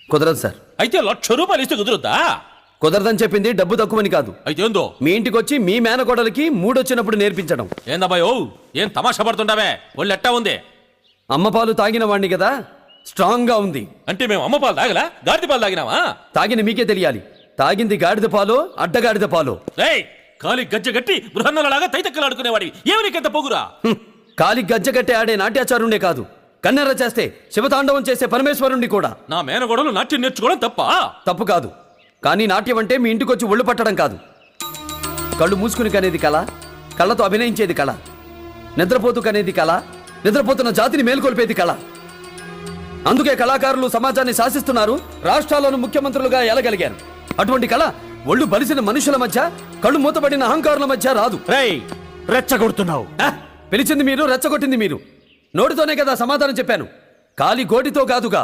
కుదరదు సార్. అయితే 1,00,000 రూపాయలు ఇస్తే కుదురుద్దా? కుదరదని చెప్పింది డబ్బు తక్కువని కాదు. అయితే ఏందో మీ ఇంటికి వచ్చి మీ మేనకోడలికి మూడొచ్చినప్పుడు నేర్పించడం. ఏందబ్బాయి ఓ ఏం తమాషా పడుతుంటావే? ఒళ్ళు ఎట్టా ఉంది? అమ్మ పాలు తాగిన వాణ్ణి కదా, స్ట్రాంగ్ గా ఉంది. అంటే మేము అమ్మ పాలు తాగలా గాడిద పాలు తాగినావా? తాగిన మీకే తెలియాలి. తాగింది గాడిద పాలో అడ్డగాడిద పాలో. రేయ్ కాలి గజ్జ గట్టి బృహన్నలలాగా తైతక్కలాడుకునేవాడి ఏమి నీకెంత పొగురా? కాలి గజ్జ కట్టే ఆడే నాట్యాచారుండే కాదు, కన్నెర్ర చేస్తే శివతాండవం చేసే పరమేశ్వరుణ్ణి కూడా. నా మేనగోడలు నాట్యం నేర్చుకోవడం తప్ప? తప్పు కాదు, కానీ నాట్యం అంటే మీ ఇంటికి వచ్చి ఒళ్ళు పట్టడం కాదు. కళ్ళు మూసుకుని కనేది కళ, కళ్ళతో అభినయించేది కళ. నిద్రపోతూ కనేది కళ, నిద్రపోతున్న జాతిని మేల్కొల్పేది కళ. అందుకే కళాకారులు సమాజాన్ని శాసిస్తున్నారు, రాష్ట్రాలను ముఖ్యమంత్రులుగా ఎలగలిగారు. అటువంటి కళ ఒళ్ళు బలిసిన మనుషుల మధ్య, కళ్ళు మూతబడిన అహంకారుల మధ్య రాదు. రెచ్చగొడుతున్నావు. పిలిచింది మీరు, రెచ్చగొట్టింది మీరు. నోటితోనే కదా సమాధానం చెప్పాను. కాలి గోటితో కాదుగా.